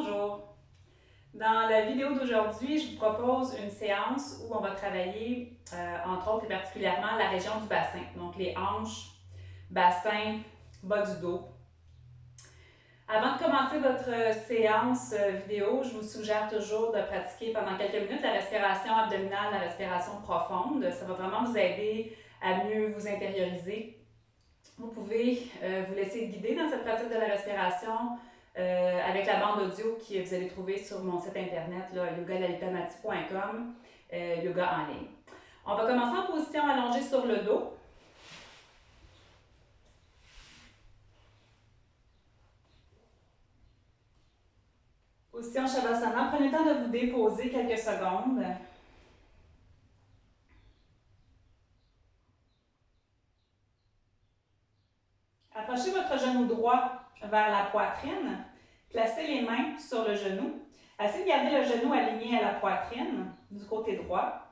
Bonjour! Dans la vidéo d'aujourd'hui, je vous propose une séance où on va travailler, entre autres et particulièrement, la région du bassin. Donc les hanches, bassin, bas du dos. Avant de commencer votre séance vidéo, je vous suggère toujours de pratiquer pendant quelques minutes la respiration abdominale, la respiration profonde. Ça va vraiment vous aider à mieux vous intérioriser. Vous pouvez vous laisser guider dans cette pratique de la respiration avec la bande audio que vous allez trouver sur mon site internet yogalalitamati.com, yoga en ligne. On va commencer en position allongée sur le dos. Position Shavasana. Prenez le temps de vous déposer quelques secondes. Approchez votre genou droit vers la poitrine. Placez les mains sur le genou. Essayez de garder le genou aligné à la poitrine du côté droit.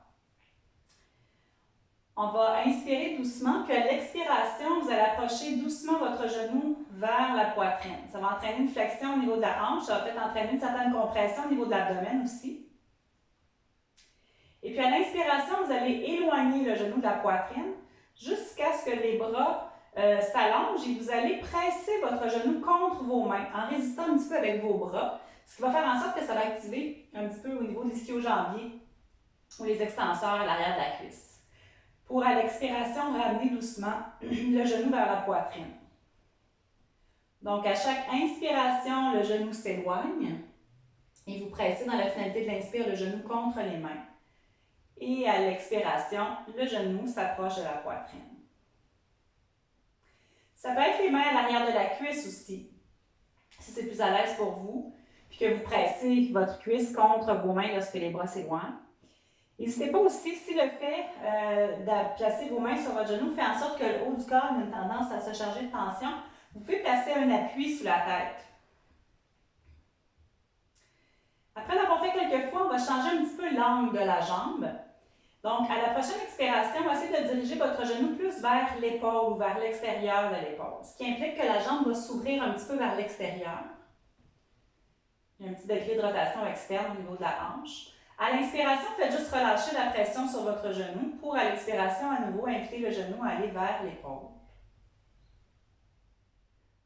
On va inspirer doucement, puis à l'expiration, vous allez approcher doucement votre genou vers la poitrine. Ça va entraîner une flexion au niveau de la hanche, ça va peut-être entraîner une certaine compression au niveau de l'abdomen aussi. Et puis à l'inspiration, vous allez éloigner le genou de la poitrine jusqu'à ce que les bras s'allongent et vous allez presser votre genou contre vos mains en résistant un petit peu avec vos bras, ce qui va faire en sorte que ça va activer un petit peu au niveau de l'ischio-jambier ou les extenseurs à l'arrière de la cuisse. Pour, à l'expiration, ramener doucement le genou vers la poitrine. Donc, à chaque inspiration, le genou s'éloigne et vous pressez dans la finalité de l'inspire le genou contre les mains. Et à l'expiration, le genou s'approche de la poitrine. Ça peut être les mains à l'arrière de la cuisse aussi, si c'est plus à l'aise pour vous, puis que vous pressez votre cuisse contre vos mains lorsque les bras s'éloignent. N'hésitez pas aussi, si le fait de placer vos mains sur votre genou fait en sorte que le haut du corps a une tendance à se charger de tension, vous pouvez placer un appui sous la tête. Après l'avoir fait quelques fois, on va changer un petit peu l'angle de la jambe. Donc, à la prochaine expiration, on va essayer de diriger votre genou plus vers l'épaule ou vers l'extérieur de l'épaule, ce qui implique que la jambe va s'ouvrir un petit peu vers l'extérieur. Il y a un petit degré de rotation externe au niveau de la hanche. À l'inspiration, faites juste relâcher la pression sur votre genou pour, à l'expiration, à nouveau, inviter le genou à aller vers l'épaule.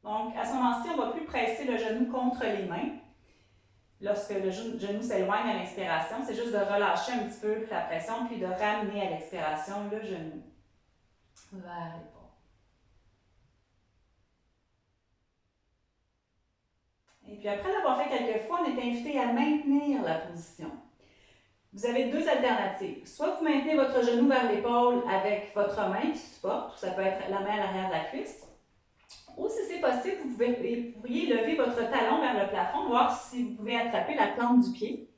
Donc, à ce moment-ci, on ne va plus presser le genou contre les mains. Lorsque le genou s'éloigne à l'inspiration, c'est juste de relâcher un petit peu la pression puis de ramener à l'expiration le genou vers l'épaule. Et puis après l'avoir fait quelques fois, on est invité à maintenir la position. Vous avez deux alternatives. Soit vous maintenez votre genou vers l'épaule avec votre main qui supporte, ça peut être la main à l'arrière de la cuisse. Ou si c'est possible, vous pourriez lever votre talon vers le plafond, voir si vous pouvez attraper la plante du pied.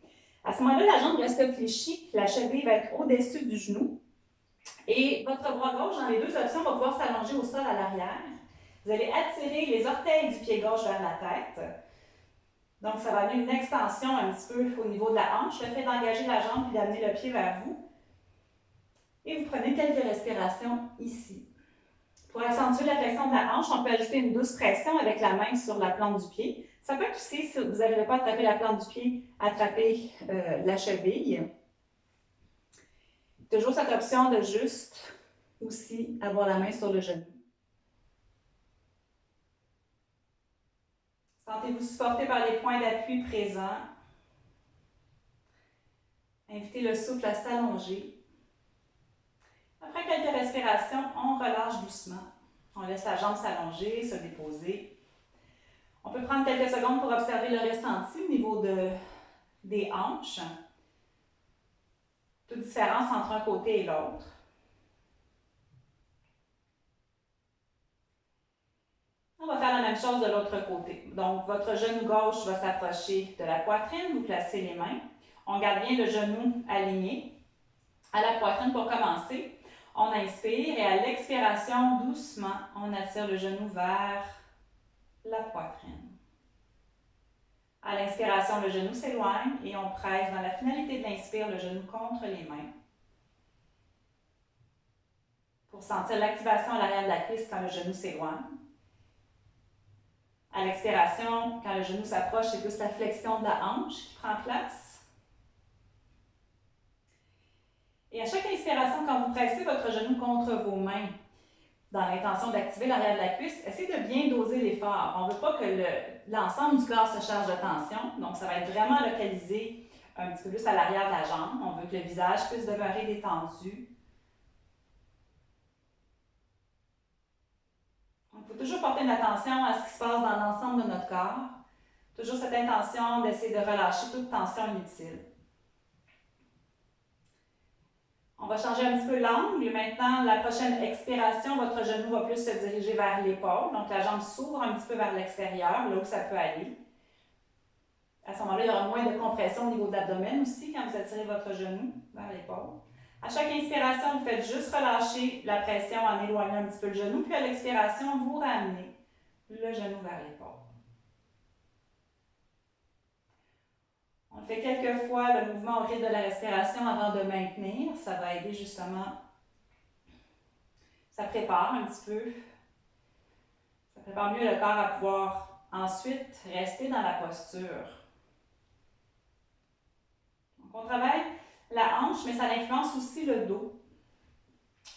À ce moment-là, la jambe reste fléchie, la cheville va être au-dessus du genou. Et votre bras gauche, dans les deux options, va pouvoir s'allonger au sol à l'arrière. Vous allez attirer les orteils du pied gauche vers la tête. Donc, ça va amener une extension un petit peu au niveau de la hanche, le fait d'engager la jambe et d'amener le pied vers vous. Et vous prenez quelques respirations ici. Pour accentuer la flexion de la hanche, on peut ajouter une douce pression avec la main sur la plante du pied. Ça peut être aussi, si vous n'arrivez pas à attraper la plante du pied, attraper la cheville. Toujours cette option de juste aussi avoir la main sur le genou. Sentez-vous supporté par les points d'appui présents. Invitez le souffle à s'allonger. Après quelques respirations, on relâche doucement. On laisse la jambe s'allonger, se déposer. On peut prendre quelques secondes pour observer le ressenti au niveau des hanches. Toute différence entre un côté et l'autre. On va faire la même chose de l'autre côté. Donc, votre genou gauche va s'approcher de la poitrine. Vous placez les mains. On garde bien le genou aligné à la poitrine pour commencer. On inspire et à l'expiration, doucement, on attire le genou vers la poitrine. À l'inspiration, le genou s'éloigne et on presse dans la finalité de l'inspire le genou contre les mains. Pour sentir l'activation à l'arrière de la cuisse quand le genou s'éloigne. À l'expiration, quand le genou s'approche, c'est plus la flexion de la hanche qui prend place. Et à chaque inspiration, quand vous pressez votre genou contre vos mains, dans l'intention d'activer l'arrière de la cuisse, essayez de bien doser l'effort. On ne veut pas que l'ensemble du corps se charge de tension, donc ça va être vraiment localisé un petit peu plus à l'arrière de la jambe. On veut que le visage puisse demeurer détendu. Il faut toujours porter une attention à ce qui se passe dans l'ensemble de notre corps. Toujours cette intention d'essayer de relâcher toute tension inutile. On va changer un petit peu l'angle. Maintenant, la prochaine expiration, votre genou va plus se diriger vers l'épaule. Donc, la jambe s'ouvre un petit peu vers l'extérieur, là où ça peut aller. À ce moment-là, il y aura moins de compression au niveau de l'abdomen aussi quand vous attirez votre genou vers l'épaule. À chaque inspiration, vous faites juste relâcher la pression en éloignant un petit peu le genou. Puis à l'expiration, vous ramenez le genou vers l'épaule. On fait quelques fois le mouvement au rythme de la respiration avant de maintenir. Ça va aider justement. Ça prépare un petit peu. Ça prépare mieux le corps à pouvoir ensuite rester dans la posture. Donc on travaille la hanche, mais ça influence aussi le dos.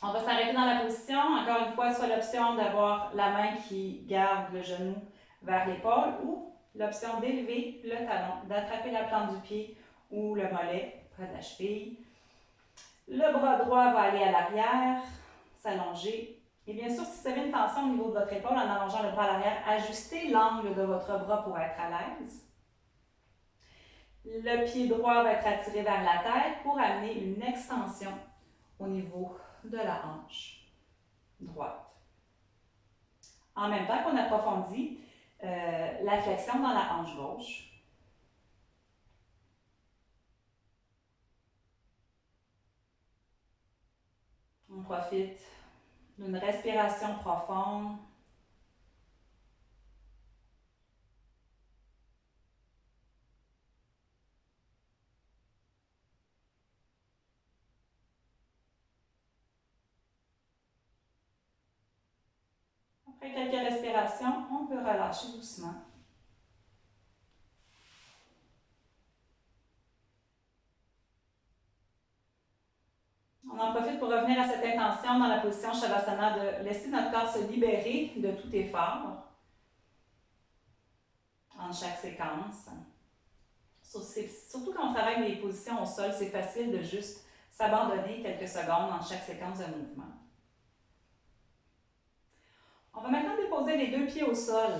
On va s'arrêter dans la position. Encore une fois, soit l'option d'avoir la main qui garde le genou vers l'épaule ou l'option d'élever le talon, d'attraper la plante du pied ou le mollet près de la cheville. Le bras droit va aller à l'arrière, s'allonger. Et bien sûr, si vous avez une tension au niveau de votre épaule en allongeant le bras à l'arrière, ajustez l'angle de votre bras pour être à l'aise. Le pied droit va être attiré vers la tête pour amener une extension au niveau de la hanche droite. En même temps qu'on approfondit la flexion dans la hanche gauche. On profite d'une respiration profonde. Après quelques respirations, on peut relâcher doucement. On en profite pour revenir à cette intention dans la position Shavasana de laisser notre corps se libérer de tout effort en chaque séquence. Surtout quand on travaille les positions au sol, c'est facile de juste s'abandonner quelques secondes en chaque séquence de mouvement. On va maintenant déposer les deux pieds au sol.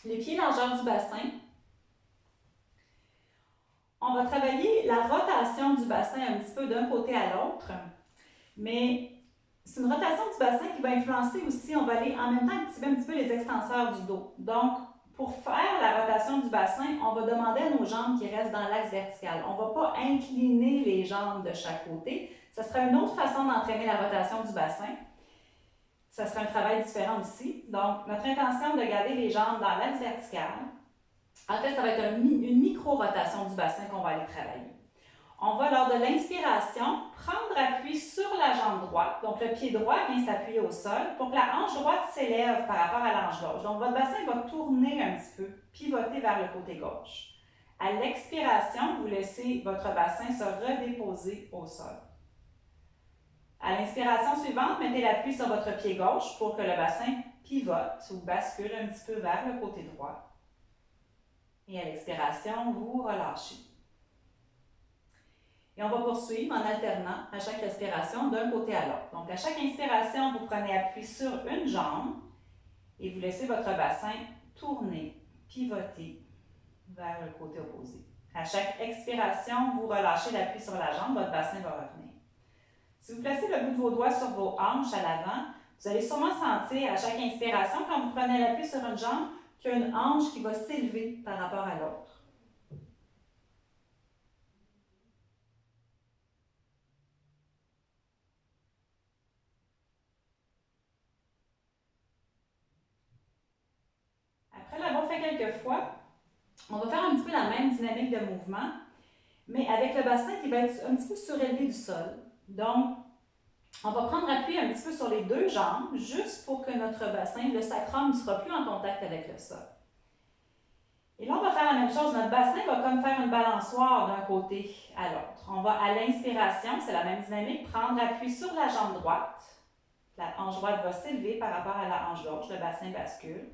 Les pieds largeur du bassin. On va travailler la rotation du bassin un petit peu d'un côté à l'autre, mais c'est une rotation du bassin qui va influencer aussi, on va aller en même temps activer un petit peu les extenseurs du dos. Donc, pour faire la rotation du bassin, on va demander à nos jambes qui restent dans l'axe vertical. On ne va pas incliner les jambes de chaque côté. Ce sera une autre façon d'entraîner la rotation du bassin. Ça sera un travail différent aussi. Donc, notre intention de garder les jambes dans l'axe vertical. En fait, ça va être une micro-rotation du bassin qu'on va aller travailler. On va, lors de l'inspiration, prendre appui sur la jambe droite. Donc, le pied droit vient s'appuyer au sol pour que la hanche droite s'élève par rapport à la hanche gauche. Donc, votre bassin va tourner un petit peu, pivoter vers le côté gauche. À l'expiration, vous laissez votre bassin se redéposer au sol. À l'inspiration suivante, mettez l'appui sur votre pied gauche pour que le bassin pivote ou bascule un petit peu vers le côté droit. Et à l'expiration, vous relâchez. Et on va poursuivre en alternant à chaque respiration d'un côté à l'autre. Donc, à chaque inspiration, vous prenez appui sur une jambe et vous laissez votre bassin tourner, pivoter vers le côté opposé. À chaque expiration, vous relâchez l'appui sur la jambe, votre bassin va revenir. Si vous placez le bout de vos doigts sur vos hanches à l'avant, vous allez sûrement sentir à chaque inspiration, quand vous prenez l'appui sur une jambe, qu'il y a une hanche qui va s'élever par rapport à l'autre. Après l'avoir fait quelques fois, on va faire un petit peu la même dynamique de mouvement, mais avec le bassin qui va être un petit peu surélevé du sol. Donc, On va prendre appui un petit peu sur les deux jambes, juste pour que notre bassin, le sacrum, ne sera plus en contact avec le sol. Et là, on va faire la même chose. Notre bassin va comme faire une balançoire d'un côté à l'autre. On va, à l'inspiration, c'est la même dynamique, prendre appui sur la jambe droite. La hanche droite va s'élever par rapport à la hanche gauche, le bassin bascule.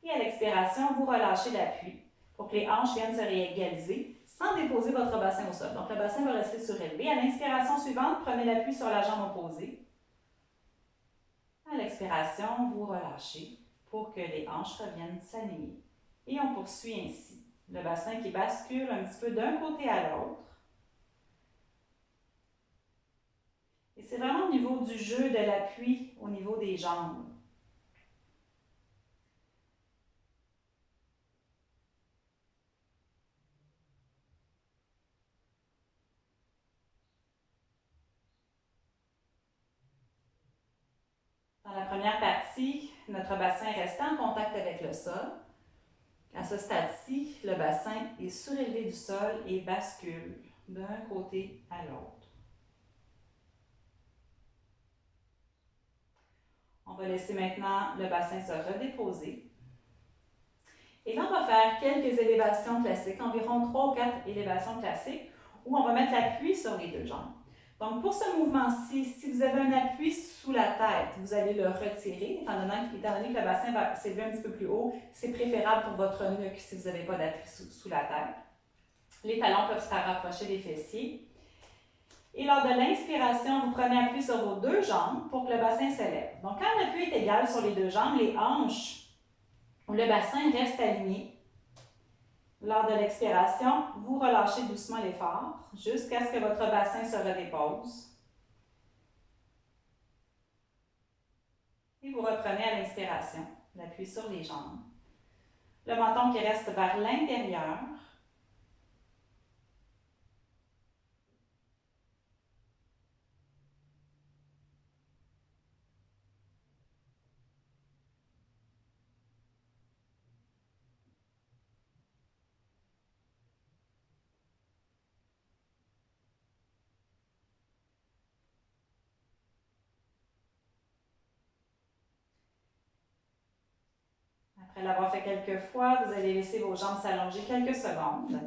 Et à l'expiration, vous relâchez l'appui pour que les hanches viennent se réégaliser sans déposer votre bassin au sol. Donc, le bassin va rester surélevé. À l'inspiration suivante, prenez l'appui sur la jambe opposée. À l'expiration, vous relâchez pour que les hanches reviennent s'aligner. Et on poursuit ainsi. Le bassin qui bascule un petit peu d'un côté à l'autre. Et c'est vraiment au niveau du jeu de l'appui, au niveau des jambes. Dans la première partie, notre bassin restait en contact avec le sol. À ce stade-ci, le bassin est surélevé du sol et bascule d'un côté à l'autre. On va laisser maintenant le bassin se redéposer. Et là, on va faire quelques élévations classiques, environ 3 ou 4 élévations classiques, où on va mettre l'appui sur les deux jambes. Donc, pour ce mouvement-ci, si vous avez un appui sous la tête, vous allez le retirer, étant donné que le bassin va s'élever un petit peu plus haut, c'est préférable pour votre nuque si vous n'avez pas d'appui sous la tête. Les talons peuvent se faire rapprocher des fessiers. Et lors de l'inspiration, vous prenez appui sur vos deux jambes pour que le bassin s'élève. Donc, quand l'appui est égal sur les deux jambes, les hanches ou le bassin reste aligné. Lors de l'expiration, vous relâchez doucement l'effort jusqu'à ce que votre bassin se redépose. Et vous reprenez à l'inspiration, l'appui sur les jambes. Le menton qui reste vers l'intérieur. Après l'avoir fait quelques fois, vous allez laisser vos jambes s'allonger quelques secondes.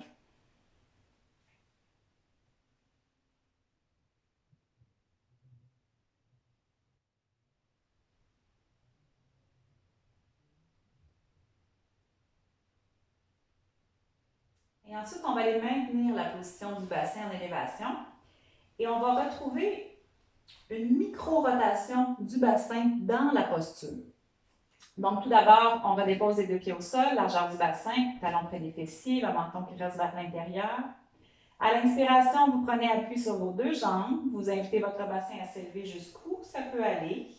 Et ensuite, on va aller maintenir la position du bassin en élévation. Et on va retrouver une micro-rotation du bassin dans la posture. Donc, tout d'abord, on redépose les deux pieds au sol, largeur du bassin, talons près des fessiers, le menton qui reste vers l'intérieur. À l'inspiration, vous prenez appui sur vos deux jambes. Vous invitez votre bassin à s'élever jusqu'où ça peut aller.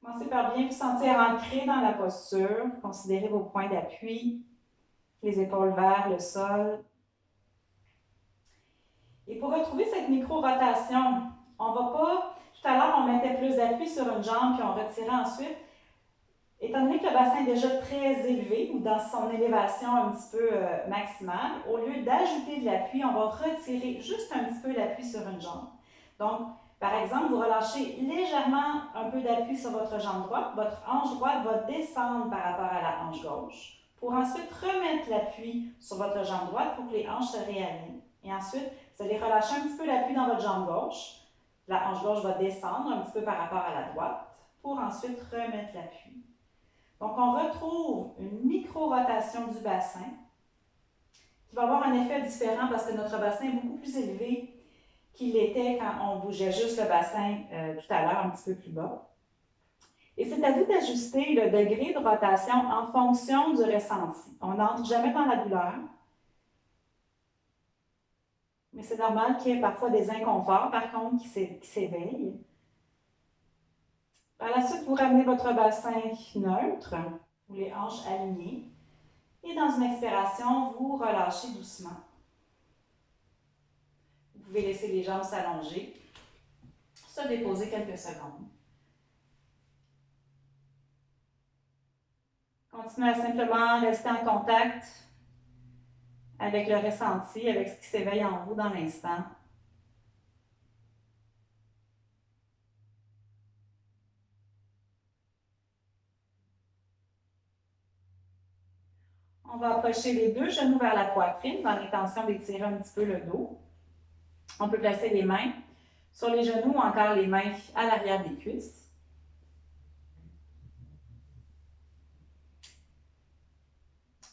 Commencez par bien vous sentir ancré dans la posture. Considérez vos points d'appui, les épaules vers le sol. Et pour retrouver cette micro-rotation, on ne va pas... Tout à l'heure, on mettait plus d'appui sur une jambe, puis on retirait ensuite. Étant donné que le bassin est déjà très élevé, ou dans son élévation un petit peu maximale, au lieu d'ajouter de l'appui, on va retirer juste un petit peu l'appui sur une jambe. Donc, par exemple, vous relâchez légèrement un peu d'appui sur votre jambe droite. Votre hanche droite va descendre par rapport à la hanche gauche pour ensuite remettre l'appui sur votre jambe droite pour que les hanches se réalignent. Et ensuite, vous allez relâcher un petit peu l'appui dans votre jambe gauche. La hanche gauche va descendre un petit peu par rapport à la droite pour ensuite remettre l'appui. Donc, on retrouve une micro-rotation du bassin qui va avoir un effet différent parce que notre bassin est beaucoup plus élevé qu'il était quand on bougeait juste le bassin tout à l'heure, un petit peu plus bas. Et c'est à vous d'ajuster le degré de rotation en fonction du ressenti. On n'entre jamais dans la douleur, mais c'est normal qu'il y ait parfois des inconforts, par contre, qui s'éveillent. Par la suite, vous ramenez votre bassin neutre, ou les hanches alignées. Et dans une expiration, vous relâchez doucement. Vous pouvez laisser les jambes s'allonger, se déposer quelques secondes. Continuez à simplement rester en contact avec le ressenti, avec ce qui s'éveille en vous dans l'instant. On va approcher les deux genoux vers la poitrine dans l'intention d'étirer un petit peu le dos. On peut placer les mains sur les genoux ou encore les mains à l'arrière des cuisses.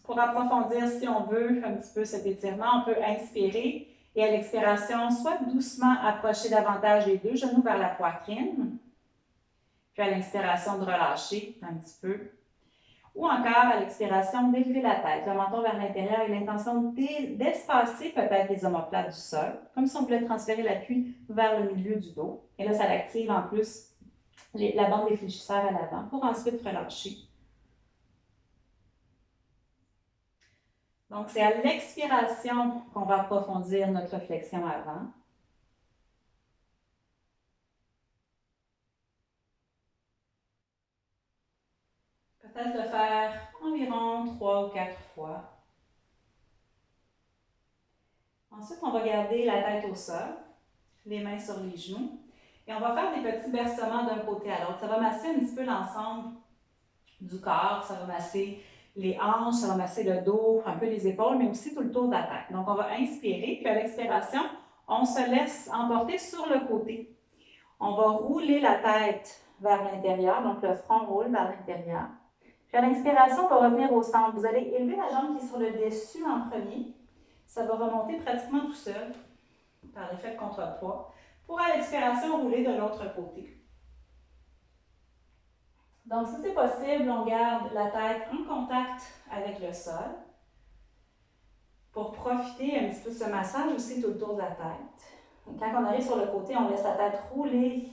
Pour approfondir, si on veut, un petit peu cet étirement, on peut inspirer et à l'expiration, soit doucement approcher davantage les deux genoux vers la poitrine, puis à l'inspiration de relâcher un petit peu, ou encore à l'expiration d'élever la tête, le menton vers l'intérieur avec l'intention d'espacer peut-être les omoplates du sol, comme si on voulait transférer l'appui vers le milieu du dos. Et là, ça l'active en plus la bande des fléchisseurs à l'avant pour ensuite relâcher. Donc, c'est à l'expiration qu'on va approfondir notre flexion avant. Peut-être le faire environ 3 ou 4 fois. Ensuite, on va garder la tête au sol, les mains sur les genoux. Et on va faire des petits bercements d'un côté à l'autre. Ça va masser un petit peu l'ensemble du corps, ça va masser les hanches, ça va masser le dos, un peu les épaules, mais aussi tout le tour de la tête. Donc, on va inspirer, puis à l'expiration, on se laisse emporter sur le côté. On va rouler la tête vers l'intérieur, donc le front roule vers l'intérieur. Puis à l'inspiration, on va revenir au centre. Vous allez élever la jambe qui est sur le dessus en premier. Ça va remonter pratiquement tout seul par l'effet de contrepoids. Pour à l'expiration, rouler de l'autre côté. Donc, si c'est possible, on garde la tête en contact avec le sol pour profiter un petit peu de ce massage aussi tout autour de la tête. Et quand on arrive sur le côté, on laisse la tête rouler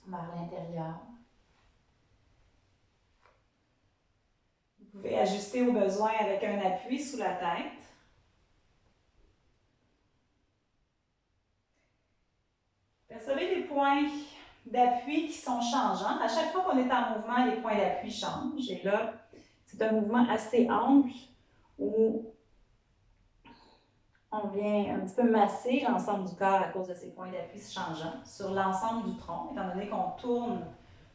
vers l'intérieur. Vous pouvez ajuster au besoin avec un appui sous la tête. Percevez les points d'appui qui sont changeants. À chaque fois qu'on est en mouvement, les points d'appui changent. Et là, c'est un mouvement assez ample où on vient un petit peu masser l'ensemble du corps à cause de ces points d'appui changeants sur l'ensemble du tronc, étant donné qu'on tourne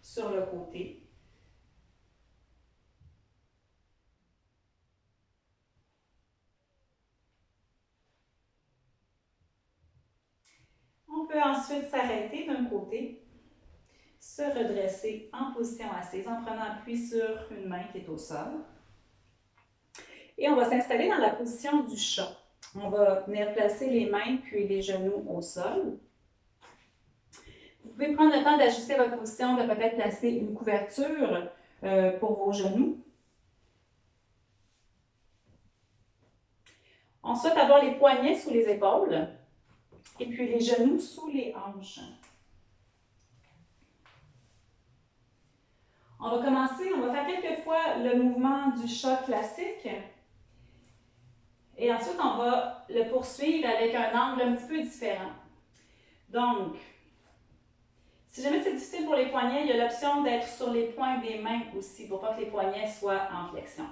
sur le côté. On peut ensuite s'arrêter d'un côté, se redresser en position assise en prenant appui sur une main qui est au sol. Et on va s'installer dans la position du chat. On va venir placer les mains puis les genoux au sol. Vous pouvez prendre le temps d'ajuster votre position, de peut-être placer une couverture pour vos genoux. On souhaite avoir les poignets sous les épaules et puis les genoux sous les hanches. On va commencer, on va faire quelques fois le mouvement du chat classique. Et ensuite, on va le poursuivre avec un angle un petit peu différent. Donc, si jamais c'est difficile pour les poignets, il y a l'option d'être sur les points des mains aussi pour pas que les poignets soient en flexion.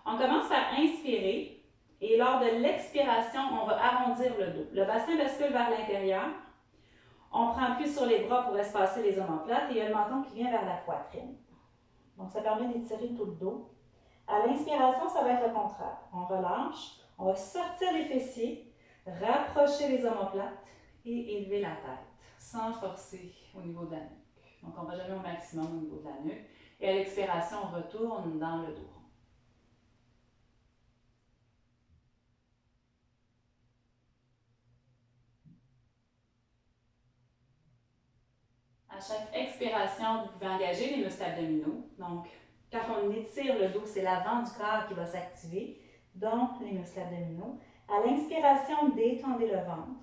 On commence par inspirer et lors de l'expiration, on va arrondir le dos. Le bassin bascule vers l'intérieur. On prend appui sur les bras pour espacer les omoplates et il y a le menton qui vient vers la poitrine. Donc, ça permet d'étirer tout le dos. À l'inspiration, ça va être le contraire. On relâche, on va sortir les fessiers, rapprocher les omoplates et élever la tête, sans forcer au niveau de la nuque. Donc, on va jamais au maximum au niveau de la nuque. Et à l'expiration, on retourne dans le dos. À chaque expiration, vous pouvez engager les muscles abdominaux. Donc, quand on étire le dos, c'est l'avant du corps qui va s'activer, donc les muscles abdominaux. À l'inspiration, détendez le ventre.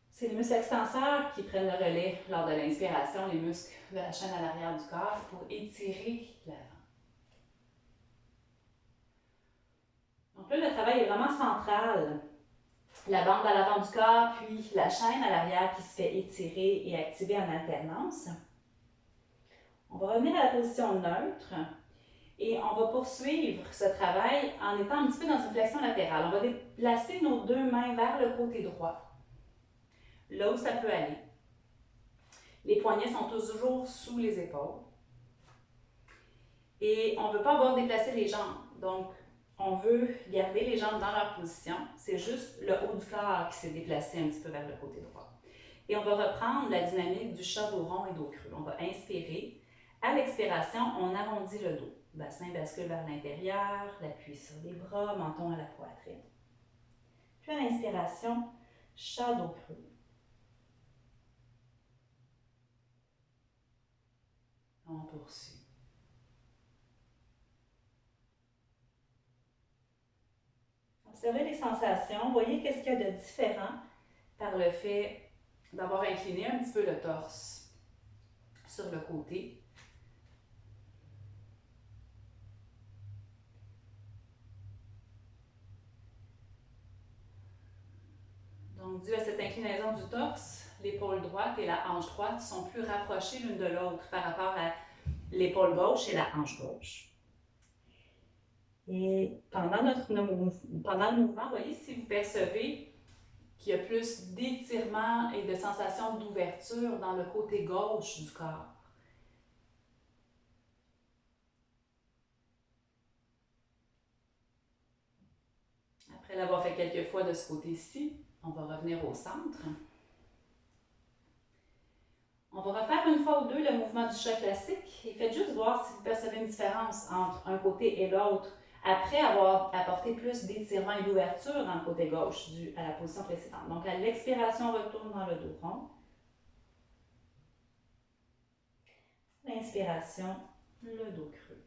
C'est les muscles extenseurs qui prennent le relais lors de l'inspiration, les muscles de la chaîne à l'arrière du corps pour étirer l'avant. Donc là, le travail est vraiment central. La bande à l'avant du corps, puis la chaîne à l'arrière qui se fait étirer et activer en alternance. On va revenir à la position neutre. Et on va poursuivre ce travail en étant un petit peu dans une flexion latérale. On va déplacer nos deux mains vers le côté droit, là où ça peut aller. Les poignets sont toujours sous les épaules. Et on ne veut pas avoir déplacé les jambes. Donc, on veut garder les jambes dans leur position. C'est juste le haut du corps qui s'est déplacé un petit peu vers le côté droit. Et on va reprendre la dynamique du chat dos rond et dos creux. On va inspirer. À l'expiration, on arrondit le dos. Bassin bascule vers l'intérieur, l'appui sur les bras, menton à la poitrine. Puis à l'inspiration, chat dos creux. On poursuit. Observez les sensations. Voyez qu'est-ce qu'il y a de différent par le fait d'avoir incliné un petit peu le torse sur le côté. Donc, dû à cette inclinaison du torse, l'épaule droite et la hanche droite sont plus rapprochées l'une de l'autre par rapport à l'épaule gauche et la hanche gauche. Et pendant le mouvement, voyez, si vous percevez qu'il y a plus d'étirement et de sensation d'ouverture dans le côté gauche du corps. Après l'avoir fait quelques fois de ce côté-ci, on va revenir au centre. On va refaire une fois ou deux le mouvement du chat classique et faites juste voir si vous percevez une différence entre un côté et l'autre après avoir apporté plus d'étirement et d'ouverture dans le côté gauche dû à la position précédente. Donc à l'expiration, on retourne dans le dos rond. L'inspiration, le dos creux.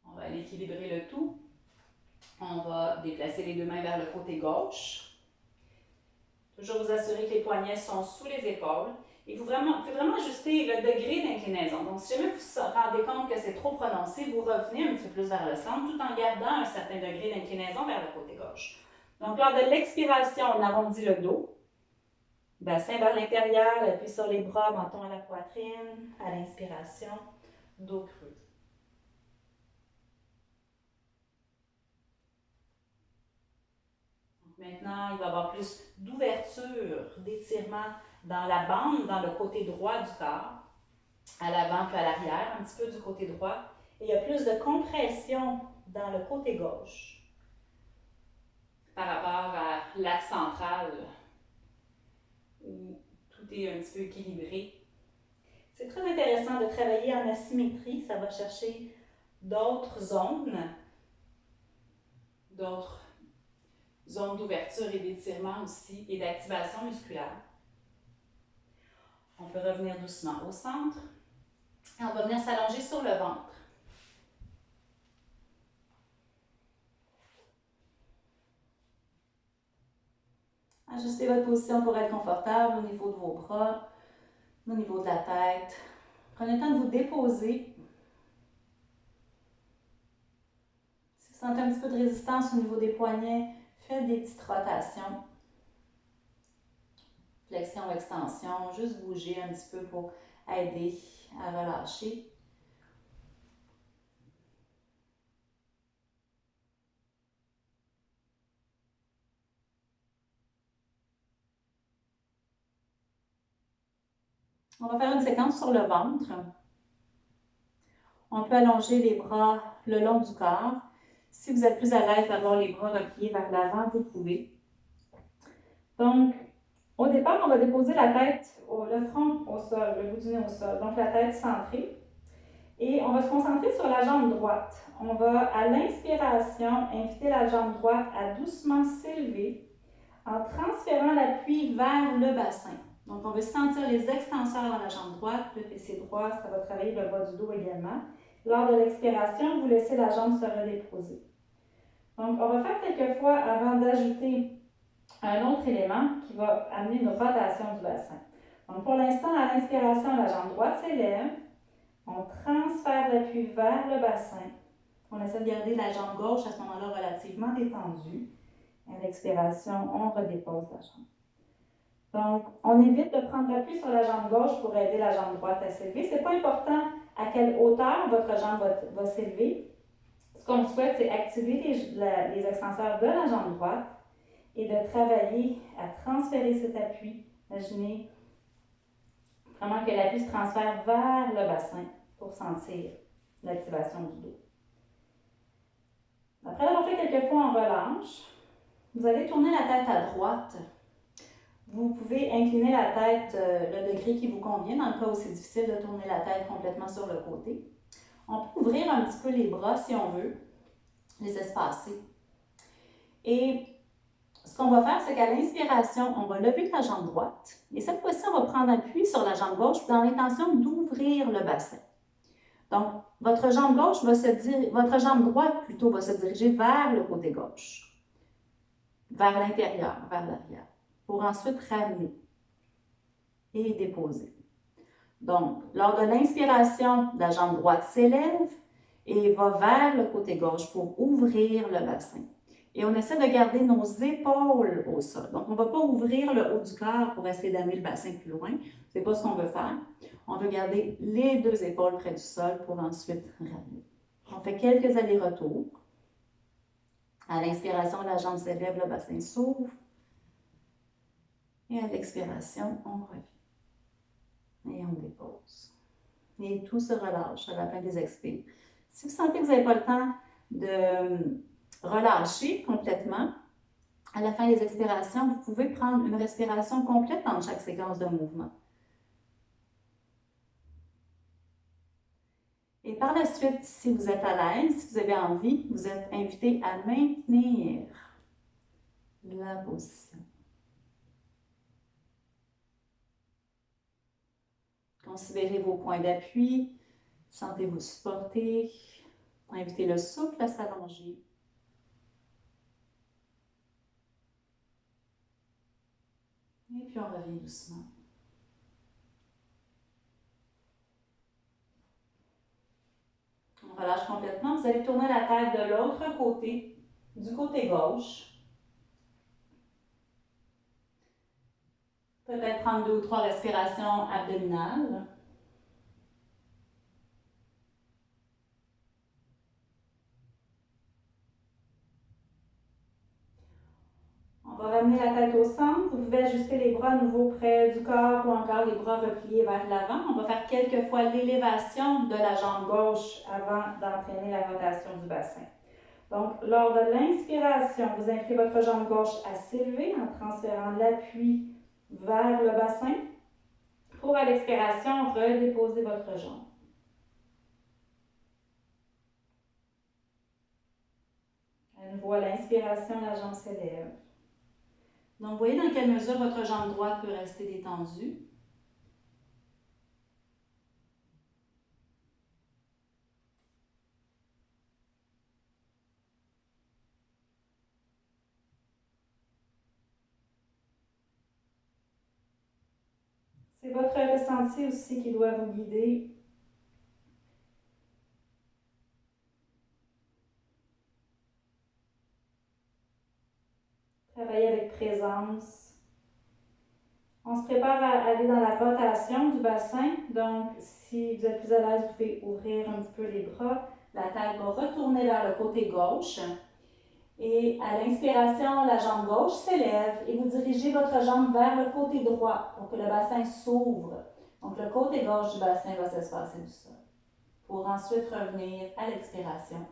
On va aller équilibrer le tout. On va déplacer les deux mains vers le côté gauche. Toujours vous assurer que les poignets sont sous les épaules. Et vous pouvez vraiment ajuster le degré d'inclinaison. Donc, si jamais vous vous rendez compte que c'est trop prononcé, vous revenez un petit peu plus vers le centre tout en gardant un certain degré d'inclinaison vers le côté gauche. Donc, lors de l'expiration, on arrondit le dos. Bassin vers l'intérieur, appui sur les bras, menton à la poitrine. À l'inspiration, dos creux. Maintenant, il va y avoir plus d'ouverture, d'étirement dans la bande, dans le côté droit du corps, à l'avant puis à l'arrière, un petit peu du côté droit. Et il y a plus de compression dans le côté gauche par rapport à l'axe central où tout est un petit peu équilibré. C'est très intéressant de travailler en asymétrie. Ça va chercher d'autres zones d'ouverture et d'étirement aussi et d'activation musculaire. On peut revenir doucement au centre et on va venir s'allonger sur le ventre. Ajustez votre position pour être confortable au niveau de vos bras, au niveau de la tête. Prenez le temps de vous déposer. Si vous sentez un petit peu de résistance au niveau des poignets, faites des petites rotations. Flexion, extension, juste bouger un petit peu pour aider à relâcher. On va faire une séquence sur le ventre. On peut allonger les bras le long du corps. Si vous êtes plus à l'aise d'avoir les bras repliés vers l'avant, vous pouvez. Donc, au départ, on va déposer la tête, le front au sol, le bout du nez au sol. Donc, la tête centrée. Et on va se concentrer sur la jambe droite. On va, à l'inspiration, inviter la jambe droite à doucement s'élever en transférant l'appui vers le bassin. Donc, on veut sentir les extenseurs dans la jambe droite, le fessier droit, ça va travailler le bas du dos également. Lors de l'expiration, vous laissez la jambe se redéposer. Donc, on va faire quelques fois avant d'ajouter un autre élément qui va amener une rotation du bassin. Donc, pour l'instant, à l'inspiration, la jambe droite s'élève. On transfère l'appui vers le bassin. On essaie de garder la jambe gauche à ce moment-là relativement détendue. À l'expiration, on redépose la jambe. Donc, on évite de prendre appui sur la jambe gauche pour aider la jambe droite à s'élever. Ce n'est pas important à quelle hauteur votre jambe va s'élever. Ce qu'on souhaite, c'est activer les extenseurs de la jambe droite et de travailler à transférer cet appui. Imaginez vraiment que l'appui se transfère vers le bassin pour sentir l'activation du dos. Après avoir fait quelques fois en relâche, vous allez tourner la tête à droite. Vous pouvez incliner la tête le degré qui vous convient, dans le cas où c'est difficile de tourner la tête complètement sur le côté. On peut ouvrir un petit peu les bras si on veut, les espacer. Et ce qu'on va faire, c'est qu'à l'inspiration, on va lever la jambe droite. Et cette fois-ci, on va prendre appui sur la jambe gauche dans l'intention d'ouvrir le bassin. Donc, votre jambe droite plutôt va se diriger vers le côté gauche, vers l'intérieur, vers l'arrière, pour ensuite ramener et déposer. Donc, lors de l'inspiration, la jambe droite s'élève et va vers le côté gauche pour ouvrir le bassin. Et on essaie de garder nos épaules au sol. Donc, on ne va pas ouvrir le haut du corps pour essayer d'amener le bassin plus loin. Ce n'est pas ce qu'on veut faire. On veut garder les deux épaules près du sol pour ensuite ramener. On fait quelques allers-retours. À l'inspiration, la jambe s'élève, le bassin s'ouvre. Et à l'expiration, on revient. Et on dépose. Et tout se relâche à la fin des expires. Si vous sentez que vous n'avez pas le temps de relâcher complètement, à la fin des expirations, vous pouvez prendre une respiration complète dans chaque séquence de mouvement. Et par la suite, si vous êtes à l'aise, si vous avez envie, vous êtes invité à maintenir la position. Considérez vos points d'appui, sentez-vous supporter, invitez le souffle à s'allonger. Et puis on revient doucement. On relâche complètement. Vous allez tourner la tête de l'autre côté, du côté gauche. Peut-être prendre 2 ou 3 respirations abdominales. On va ramener la tête au centre. Vous pouvez ajuster les bras à nouveau près du corps ou encore les bras repliés vers l'avant. On va faire quelques fois l'élévation de la jambe gauche avant d'entraîner la rotation du bassin. Donc, lors de l'inspiration, vous invitez votre jambe gauche à s'élever en transférant l'appui vers le bassin. Pour, à l'expiration, redéposer votre jambe. À nouveau, à l'inspiration, la jambe s'élève. Donc, voyez dans quelle mesure votre jambe droite peut rester détendue. C'est votre ressenti aussi qui doit vous guider. Travaillez avec présence. On se prépare à aller dans la rotation du bassin. Donc, si vous êtes plus à l'aise, vous pouvez ouvrir un petit peu les bras. La tête va retourner vers le côté gauche. Et à l'inspiration, la jambe gauche s'élève et vous dirigez votre jambe vers le côté droit pour que le bassin s'ouvre. Donc, le côté gauche du bassin va s'espacer du sol. Pour ensuite revenir à l'expiration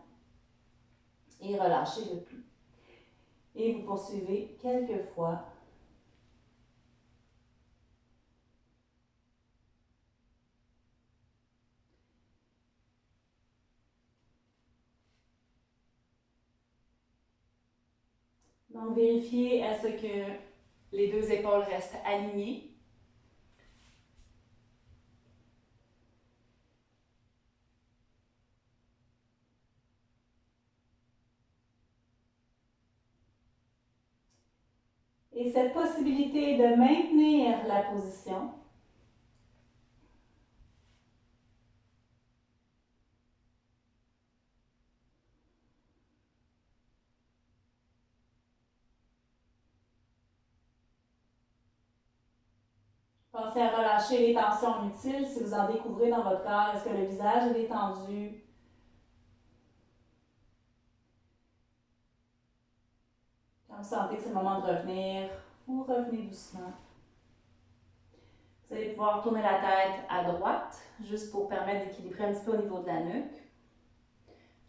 et relâcher le pli. Et vous poursuivez quelques fois. Donc, vérifiez à ce que les deux épaules restent alignées. Et cette possibilité de maintenir la position, Pensez à relâcher les tensions inutiles si vous en découvrez dans votre corps. Est-ce que le visage est détendu? Quand vous sentez que c'est le moment de revenir, vous revenez doucement. Vous allez pouvoir tourner la tête à droite, juste pour permettre d'équilibrer un petit peu au niveau de la nuque.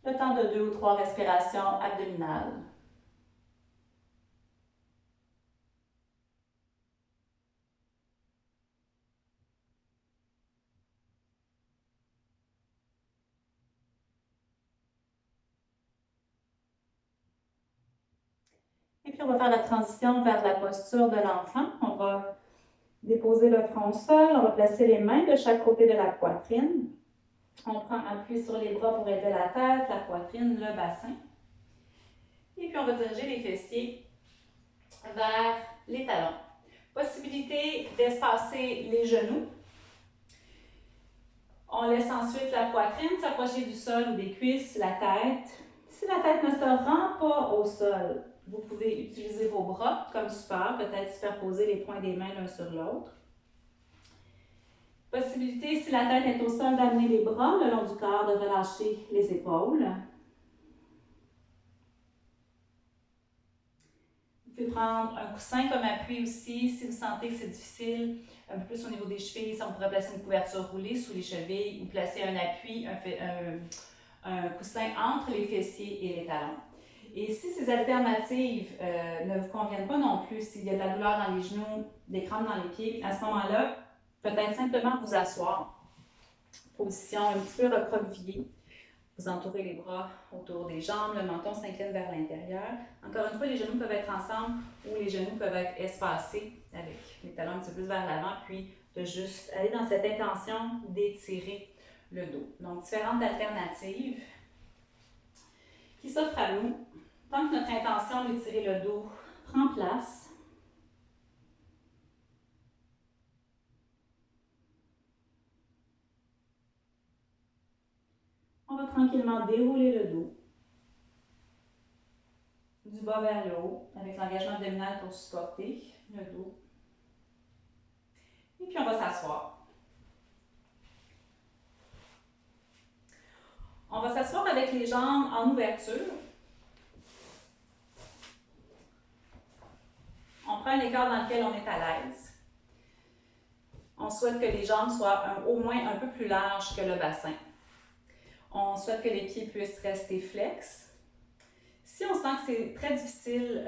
Le temps de 2 ou 3 respirations abdominales. Et puis, on va faire la transition vers la posture de l'enfant. On va déposer le front au sol. On va placer les mains de chaque côté de la poitrine. On prend appui sur les bras pour élever la tête, la poitrine, le bassin. Et puis, on va diriger les fessiers vers les talons. Possibilité d'espacer les genoux. On laisse ensuite la poitrine s'approcher du sol ou des cuisses, la tête. Si la tête ne se rend pas au sol, vous pouvez utiliser vos bras comme support, peut-être superposer les points des mains l'un sur l'autre. Possibilité, si la tête est au sol, d'amener les bras le long du corps, de relâcher les épaules. Vous pouvez prendre un coussin comme appui aussi, si vous sentez que c'est difficile, un peu plus au niveau des chevilles, si on pourrait placer une couverture roulée sous les chevilles ou placer un appui, un coussin entre les fessiers et les talons. Et si ces alternatives ne vous conviennent pas non plus, s'il y a de la douleur dans les genoux, des crampes dans les pieds, à ce moment-là, peut-être simplement vous asseoir. Position un petit peu recroquevillée. Vous entourez les bras autour des jambes, le menton s'incline vers l'intérieur. Encore une fois, les genoux peuvent être ensemble ou les genoux peuvent être espacés avec les talons un petit peu plus vers l'avant, puis de juste aller dans cette intention d'étirer le dos. Donc, différentes alternatives qui s'offrent à nous. Tant que notre intention d'étirer le dos prend place, on va tranquillement dérouler le dos, du bas vers le haut, avec l'engagement abdominal pour supporter le dos. Et puis on va s'asseoir. On va s'asseoir avec les jambes en ouverture. On prend un écart dans lequel on est à l'aise. On souhaite que les jambes soient au moins un peu plus larges que le bassin. On souhaite que les pieds puissent rester flex. Si on sent que c'est très difficile,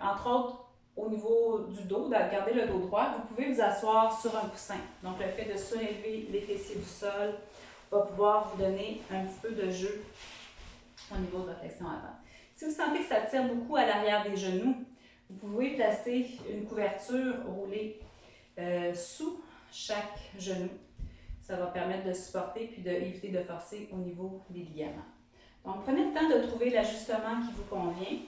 entre autres au niveau du dos, de garder le dos droit, vous pouvez vous asseoir sur un coussin. Donc le fait de surélever les fessiers du sol va pouvoir vous donner un petit peu de jeu au niveau de votre flexion avant. Si vous sentez que ça tire beaucoup à l'arrière des genoux, vous pouvez placer une couverture roulée sous chaque genou. Ça va permettre de supporter puis d'éviter de forcer au niveau des ligaments. Donc, prenez le temps de trouver l'ajustement qui vous convient.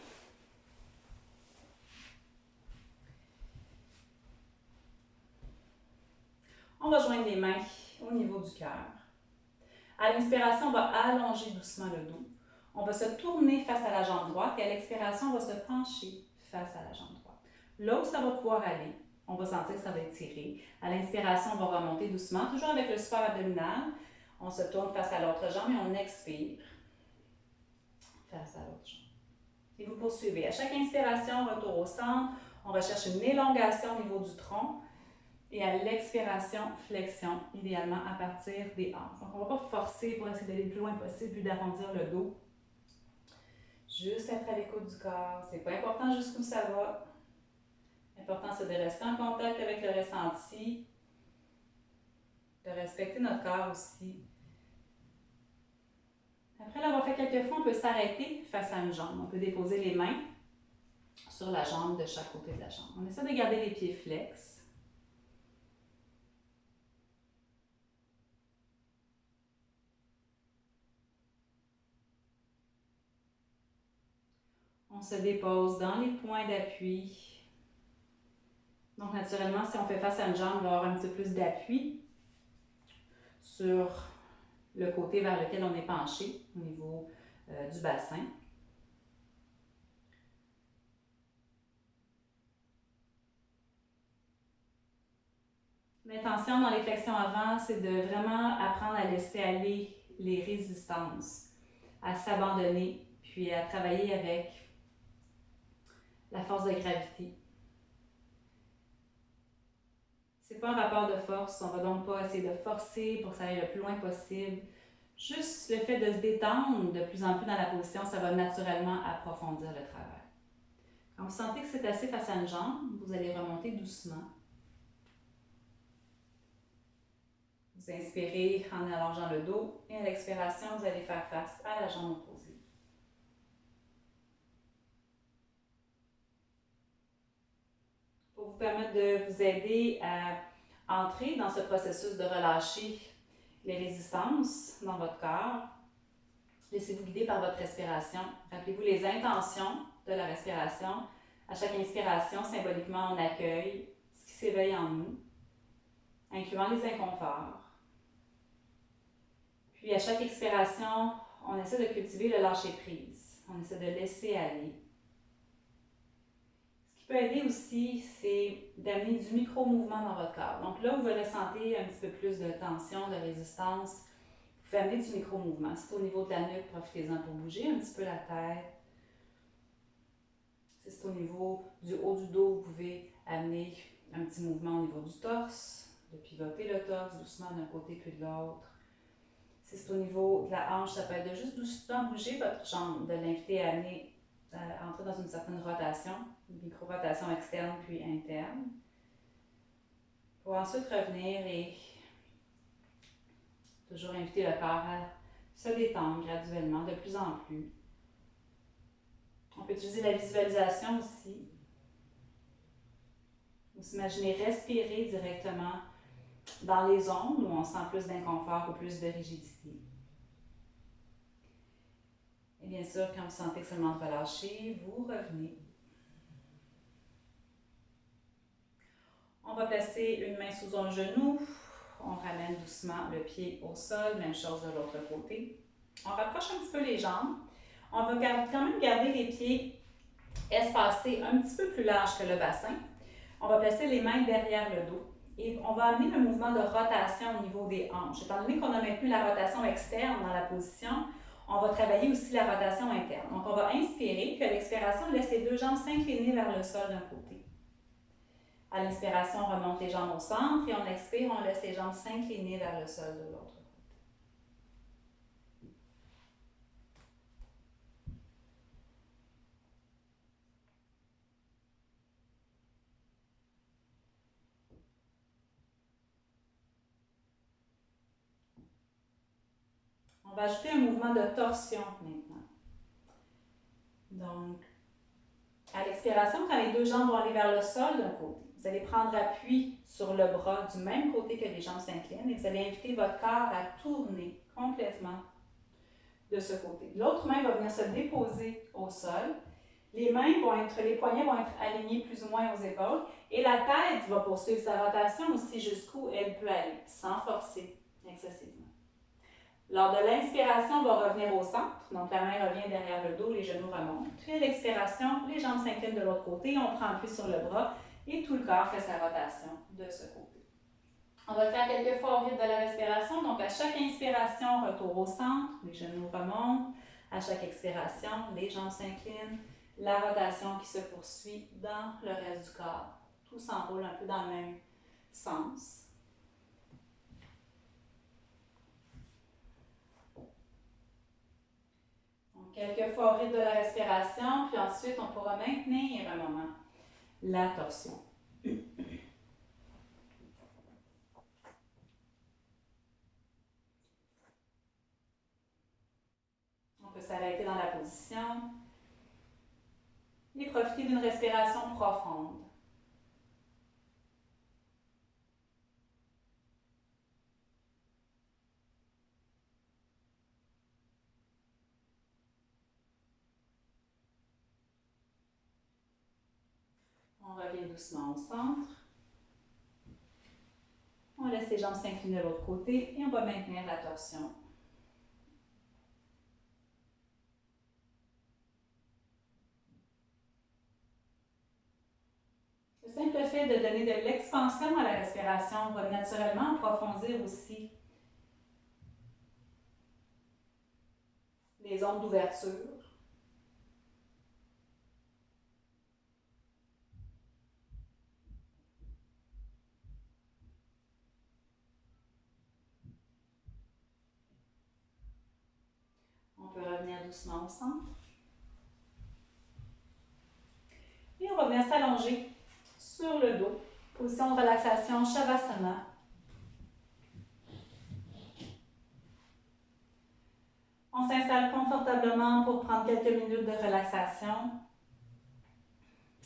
On va joindre les mains au niveau du cœur. À l'inspiration, on va allonger doucement le dos. On va se tourner face à la jambe droite et à l'expiration, on va se pencher face à la jambe droite. Là où ça va pouvoir aller, on va sentir que ça va étirer. À l'inspiration, on va remonter doucement, toujours avec le support abdominal. On se tourne face à l'autre jambe et on expire face à l'autre jambe. Et vous poursuivez. À chaque inspiration, retour au centre. On recherche une élongation au niveau du tronc. Et à l'expiration, flexion, idéalement à partir des hanches. Donc, on ne va pas forcer pour essayer d'aller le plus loin possible puis d'arrondir le dos. Juste être à l'écoute du corps. C'est pas important jusqu'où ça va. L'important, c'est de rester en contact avec le ressenti, de respecter notre corps aussi. Après l'avoir fait quelques fois, on peut s'arrêter face à une jambe. On peut déposer les mains sur la jambe de chaque côté de la jambe. On essaie de garder les pieds flex. On se dépose dans les points d'appui. Donc, naturellement, si on fait face à une jambe, on va avoir un petit peu plus d'appui sur le côté vers lequel on est penché, au niveau du bassin. L'intention dans les flexions avant, c'est de vraiment apprendre à laisser aller les résistances, à s'abandonner, puis à travailler avec la force de gravité. C'est pas un rapport de force, on va donc pas essayer de forcer pour que ça aille le plus loin possible. Juste le fait de se détendre de plus en plus dans la position, ça va naturellement approfondir le travail. Quand vous sentez que c'est assez face à une jambe, vous allez remonter doucement. Vous inspirez en allongeant le dos et à l'expiration, vous allez faire face à la jambe opposée. Pour vous permettre de vous aider à entrer dans ce processus de relâcher les résistances dans votre corps, laissez-vous guider par votre respiration. Rappelez-vous les intentions de la respiration. À chaque inspiration, symboliquement, on accueille ce qui s'éveille en nous, incluant les inconforts. Puis à chaque expiration, on essaie de cultiver le lâcher-prise. On essaie de laisser aller. Ce qui peut aider aussi, c'est d'amener du micro-mouvement dans votre corps. Donc là où vous ressentez un petit peu plus de tension, de résistance, vous pouvez amener du micro-mouvement. Si c'est au niveau de la nuque, profitez-en pour bouger un petit peu la tête. Si c'est au niveau du haut du dos, vous pouvez amener un petit mouvement au niveau du torse, de pivoter le torse doucement d'un côté puis de l'autre. Si c'est au niveau de la hanche, ça peut être de juste doucement bouger votre jambe, de l'inviter à entrer dans une certaine rotation, une micro-rotation externe puis interne. Pour ensuite revenir et toujours inviter le corps à se détendre graduellement, de plus en plus. On peut utiliser la visualisation aussi. Vous imaginez respirer directement dans les zones où on sent plus d'inconfort ou plus de rigidité. Et bien sûr, quand vous sentez que c'est le moment de relâcher, vous revenez. On va placer une main sous un genou. On ramène doucement le pied au sol, même chose de l'autre côté. On rapproche un petit peu les jambes. On va quand même garder les pieds espacés un petit peu plus larges que le bassin. On va placer les mains derrière le dos. Et on va amener le mouvement de rotation au niveau des hanches. Étant donné qu'on a maintenu la rotation externe dans la position, on va travailler aussi la rotation interne. Donc, on va inspirer, puis à l'expiration, on laisse les deux jambes s'incliner vers le sol d'un côté. À l'inspiration, on remonte les jambes au centre et on expire, on laisse les jambes s'incliner vers le sol de l'autre côté. On va ajouter un mouvement de torsion maintenant. Donc, à l'expiration, quand les deux jambes vont aller vers le sol d'un côté, vous allez prendre appui sur le bras du même côté que les jambes s'inclinent et vous allez inviter votre corps à tourner complètement de ce côté. L'autre main va venir se déposer au sol. Les poignets vont être alignés plus ou moins aux épaules et la tête va poursuivre sa rotation aussi jusqu'où elle peut aller, sans forcer excessivement. Lors de l'inspiration, on va revenir au centre. Donc, la main revient derrière le dos, les genoux remontent. Puis, à l'expiration, les jambes s'inclinent de l'autre côté. On prend appui sur le bras et tout le corps fait sa rotation de ce côté. On va le faire quelques fois au rythme de la respiration. Donc, à chaque inspiration, retour au centre. Les genoux remontent. À chaque expiration, les jambes s'inclinent. La rotation qui se poursuit dans le reste du corps. Tout s'enroule un peu dans le même sens. Quelques fois au rythme de la respiration, puis ensuite on pourra maintenir un moment la torsion. On peut s'arrêter dans la position et profiter d'une respiration profonde. On revient doucement au centre. On laisse les jambes s'incliner de l'autre côté et on va maintenir la torsion. Le simple fait de donner donner de l'expansion à la respiration va naturellement approfondir aussi les zones d'ouverture. On peut revenir doucement au centre. Et on va venir s'allonger sur le dos. Position de relaxation Shavasana. On s'installe confortablement pour prendre quelques minutes de relaxation.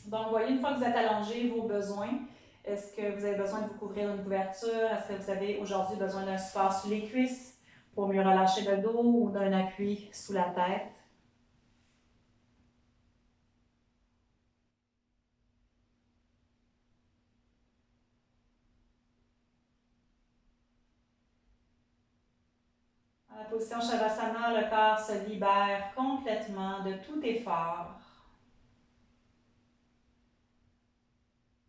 Donc, voyez, une fois que vous êtes allongé, vos besoins. Est-ce que vous avez besoin de vous couvrir une couverture? Est-ce que vous avez aujourd'hui besoin d'un support sous les cuisses pour mieux relâcher le dos ou d'un appui sous la tête? Dans la position Shavasana, le corps se libère complètement de tout effort.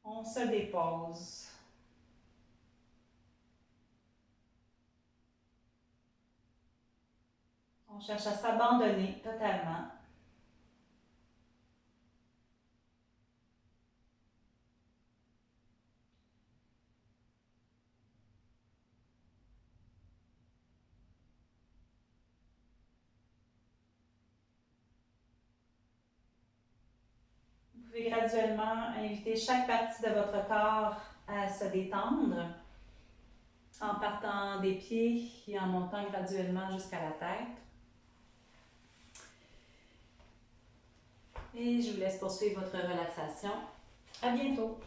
On se dépose. On cherche à s'abandonner totalement. Vous pouvez graduellement inviter chaque partie de votre corps à se détendre en partant des pieds et en montant graduellement jusqu'à la tête. Et je vous laisse poursuivre votre relaxation. À bientôt!